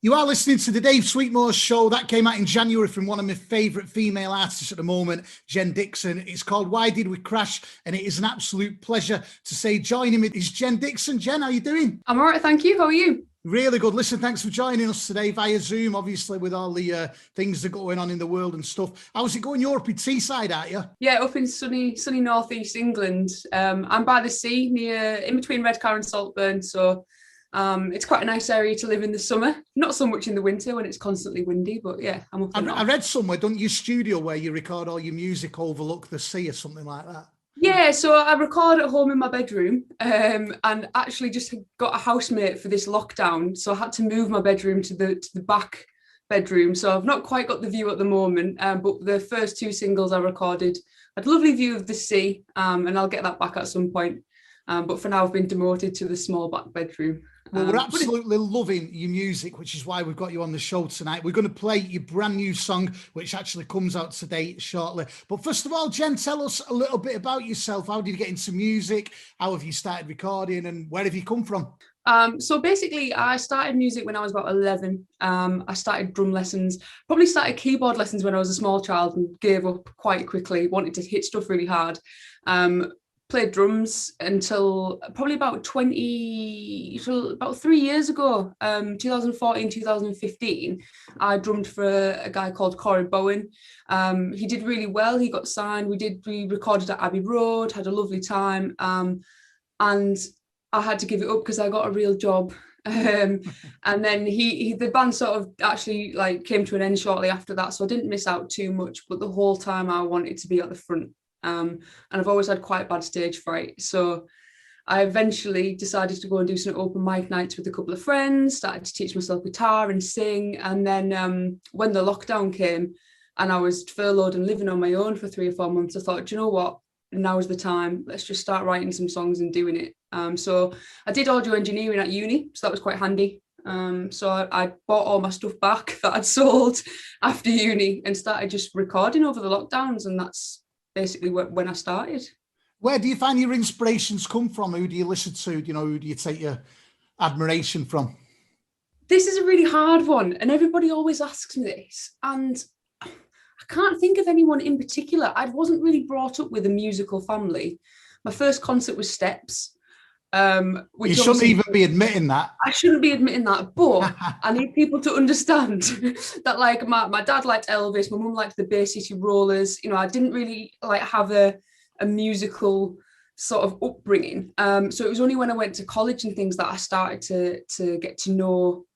You are listening to the Dave Sweetmore show. That came out in January from one of my favourite female artists at the moment, Jen Dixon. It's called Why Did We Crash? And it is an absolute pleasure to say joining me is Jen Dixon. Jen, how are you doing? I'm all right, thank you. How are you? Really good. Listen, thanks for joining us today via Zoom, obviously, with all the things that are going on in the world and stuff. How's it going? You're up in Teesside, aren't you? Yeah, up in sunny northeast England. I'm by the sea, in between Redcar and Saltburn, so it's quite a nice area to live in the summer. Not so much in the winter when it's constantly windy, but yeah, I'm up in I read somewhere, don't you, studio where you record all your music overlook the sea or something like that? Yeah, so I record at home in my bedroom, and actually just got a housemate for this lockdown, so I had to move my bedroom to the back bedroom. So I've not quite got the view at the moment, but the first two singles I recorded had a lovely view of the sea, and I'll get that back at some point. But for now, I've been demoted to the small back bedroom. Well, we're absolutely loving your music, which is why we've got you on the show tonight. We're going to play your brand new song, which actually comes out today shortly. But first of all, Jen, tell us a little bit about yourself. How did you get into music? How have you started recording? And where have you come from? So basically, I started music when I was about 11. I started drum lessons, probably started keyboard lessons when I was a small child and gave up quite quickly, wanted to hit stuff really hard. Played drums until probably about 3 years ago, 2014, 2015. I drummed for a guy called Corey Bowen. He did really well. He got signed. We recorded at Abbey Road, had a lovely time. And I had to give it up because I got a real job. And then the band sort of actually like came to an end shortly after that. So I didn't miss out too much, but the whole time I wanted to be at the front. And I've always had quite bad stage fright. So I eventually decided to go and do some open mic nights with a couple of friends, started to teach myself guitar and sing. And then when the lockdown came and I was furloughed and living on my own for 3 or 4 months, I thought, do you know what? Now is the time. Let's just start writing some songs and doing it. So I did audio engineering at uni, so that was quite handy. So I bought all my stuff back that I'd sold after uni and started just recording over the lockdowns, and that's basically when I started. Where do you find your inspirations come from? Who do you listen to? Who do you take your admiration from? This is a really hard one, and everybody always asks me this, and I can't think of anyone in particular. I wasn't really brought up with a musical family. My first concert was Steps. Which you shouldn't even be admitting that. I shouldn't be admitting that, but I need people to understand that, like, my dad liked Elvis, my mum liked the Bay City Rollers. I didn't really like have a musical sort of upbringing. So it was only when I went to college and things that I started to get to know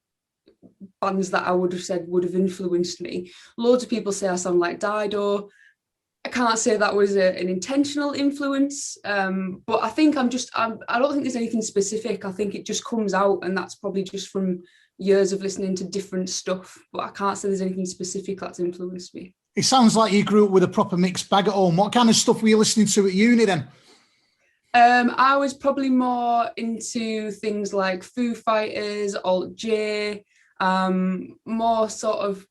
bands that I would have said would have influenced me. Loads of people say I sound like Dido. I can't say that was an intentional influence, but I think I don't think there's anything specific. I think it just comes out, and that's probably just from years of listening to different stuff, but I can't say there's anything specific that's influenced me. It sounds like you grew up with a proper mixed bag at home. What kind of stuff were you listening to at uni then? I was probably more into things like Foo Fighters, Alt J, more sort of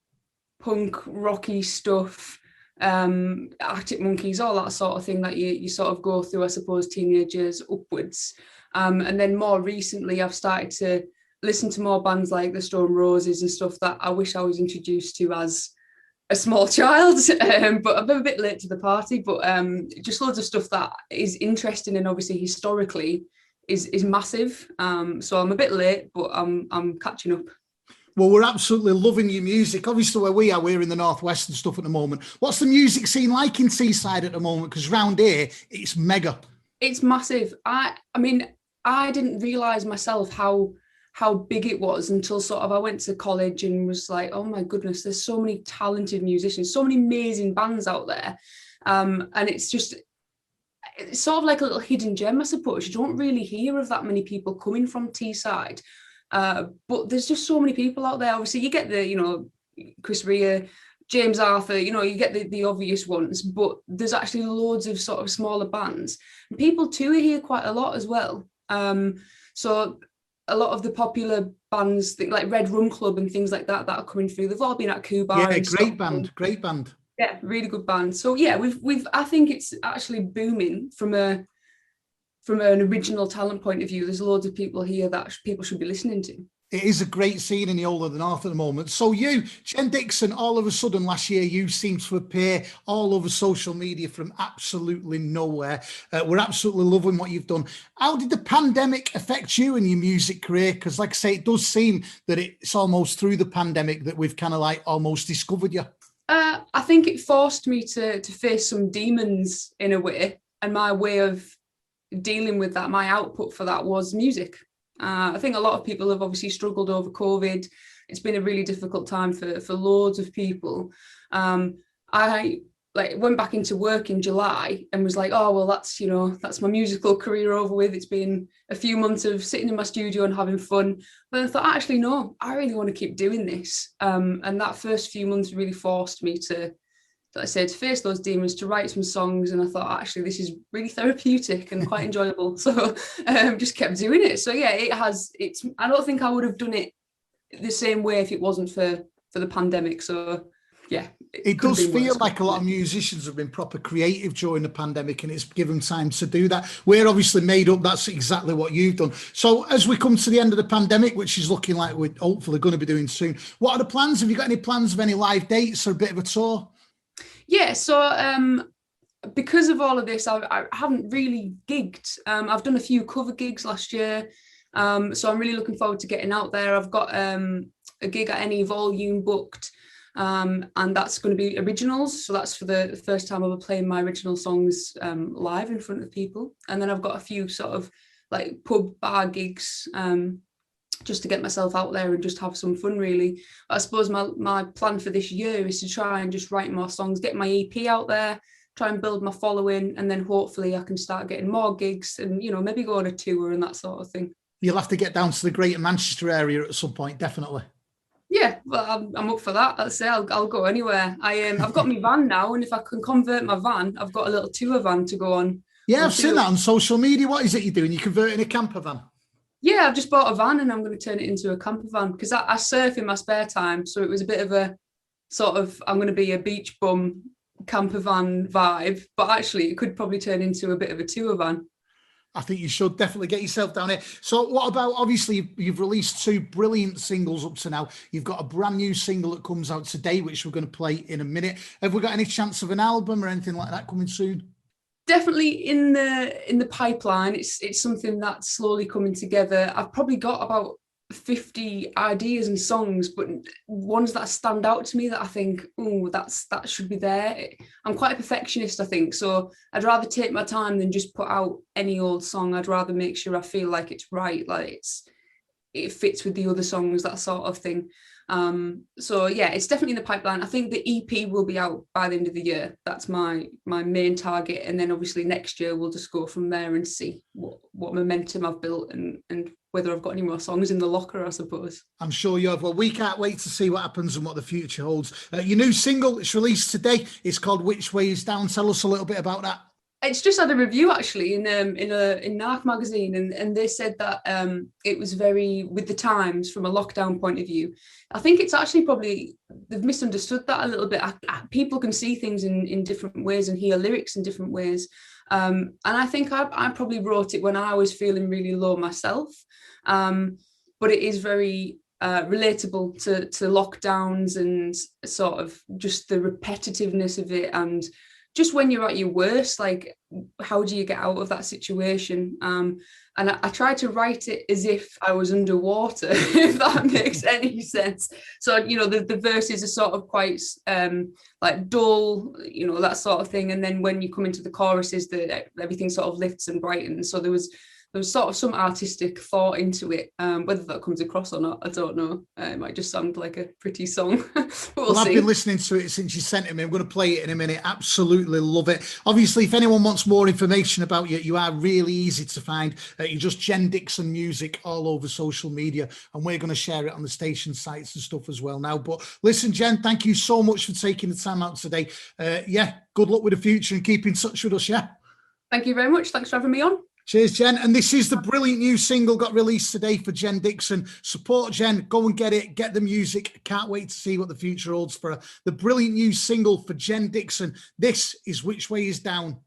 punk rocky stuff. Arctic Monkeys, all that sort of thing that you sort of go through, I suppose, teenagers upwards. And then more recently, I've started to listen to more bands like the Stone Roses and stuff that I wish I was introduced to as a small child, but I'm a bit late to the party. But just loads of stuff that is interesting and obviously historically is massive. So I'm a bit late, but I'm catching up. Well, we're absolutely loving your music. Obviously, where we are, we're in the Northwest and stuff at the moment. What's the music scene like in Teesside at the moment? Because round here, it's mega. It's massive. I mean, I didn't realise myself how big it was until sort of I went to college and was like, oh my goodness, there's so many talented musicians, so many amazing bands out there. And it's sort of like a little hidden gem, I suppose. You don't really hear of that many people coming from Teesside. But there's just so many people out there. Obviously, you get the, Chris Rea, James Arthur, you get the obvious ones, but there's actually loads of sort of smaller bands. And people tour here quite a lot as well. So a lot of the popular bands, like Red Rum Club and things like that are coming through. They've all been at Cuba. Yeah, great band. Yeah, really good band. So yeah, I think it's actually booming from an original talent point of view. There's loads of people here that people should be listening to. It is a great scene in the Old of the North at the moment. So you, Jen Dixon, all of a sudden last year, you seemed to appear all over social media from absolutely nowhere. We're absolutely loving what you've done. How did the pandemic affect you and your music career? Because like I say, it does seem that it's almost through the pandemic that we've kind of like almost discovered you. I think it forced me to face some demons in a way, and my way of dealing with that, my output for that was music. I think a lot of people have obviously struggled over COVID. It's been a really difficult time for loads of people. I went back into work in July and was like, oh, well, that's my musical career over with. It's been a few months of sitting in my studio and having fun. But I thought, actually, no, I really want to keep doing this. And that first few months really forced me to, like I said, to face those demons, to write some songs. And I thought, actually, this is really therapeutic and quite enjoyable. So just kept doing it. So yeah, I don't think I would have done it the same way if it wasn't for the pandemic. So yeah. It does feel like a lot of musicians have been proper creative during the pandemic, and it's given time to do that. We're obviously made up. That's exactly what you've done. So as we come to the end of the pandemic, which is looking like we're hopefully going to be doing soon, what are the plans? Have you got any plans of any live dates or a bit of a tour? Yeah, so because of all of this, I haven't really gigged. I've done a few cover gigs last year, so I'm really looking forward to getting out there. I've got a gig at Any Volume booked, and that's going to be originals. So that's for the first time ever playing my original songs live in front of people. And then I've got a few sort of like pub bar gigs, just to get myself out there and just have some fun, really. I suppose my plan for this year is to try and just write more songs, get my EP out there, try and build my following, and then hopefully I can start getting more gigs and, maybe go on a tour and that sort of thing. You'll have to get down to the Greater Manchester area at some point, definitely. Yeah, well, I'm up for that. I'll say I'll go anywhere. I've got my van now, and if I can convert my van, I've got a little tour van to go on. Yeah, I've seen that on social media. What is it you're doing? You're converting a camper van? Yeah, I've just bought a van and I'm going to turn it into a camper van because I surf in my spare time. So it was a bit of a sort of, I'm going to be a beach bum camper van vibe, but actually it could probably turn into a bit of a tour van. I think you should definitely get yourself down here. So what about, obviously, you've released 2 brilliant singles up to now. You've got a brand new single that comes out today, which we're going to play in a minute. Have we got any chance of an album or anything like that coming soon? Definitely in the pipeline. It's something that's slowly coming together. I've probably got about 50 ideas and songs, but ones that stand out to me that I think, oh, that should be there. I'm quite a perfectionist, I think, so I'd rather take my time than just put out any old song. I'd rather make sure I feel like it's right, like it fits with the other songs, that sort of thing. So yeah, it's definitely in the pipeline. I think the EP will be out by the end of the year. That's my main target, and then obviously next year we'll just go from there and see what momentum I've built and whether I've got any more songs in the locker, I suppose. I'm sure you have. Well, we can't wait to see what happens and what the future holds. Your new single, it's released today. It's called Which Way Is Down. Tell us a little bit about that. It's just had a review actually in Narc magazine, and they said that it was very with the times from a lockdown point of view. I think it's actually probably they've misunderstood that a little bit. People can see things in different ways and hear lyrics in different ways, and I think I probably wrote it when I was feeling really low myself, but it is very relatable to lockdowns and sort of just the repetitiveness of it, and just when you're at your worst, like, how do you get out of that situation? And I tried to write it as if I was underwater, if that makes any sense. So, the verses are sort of quite like dull, that sort of thing. And then when you come into the choruses, everything sort of lifts and brightens. So there was sort of some artistic thought into it. Whether that comes across or not, I don't know. It might just sound like a pretty song. But we'll see. I've been listening to it since you sent it me. I'm going to play it in a minute. Absolutely love it. Obviously, if anyone wants more information about you, you are really easy to find. You're just Jen Dixon Music all over social media, and we're going to share it on the station sites and stuff as well now. But listen, Jen, thank you so much for taking the time out today. Good luck with the future and keep in touch with us. Yeah. Thank you very much. Thanks for having me on. Cheers, Jen. And this is the brilliant new single got released today for Jen Dixon. Support Jen. Go and get it. Get the music. Can't wait to see what the future holds for her. The brilliant new single for Jen Dixon. This is Which Way Is Down.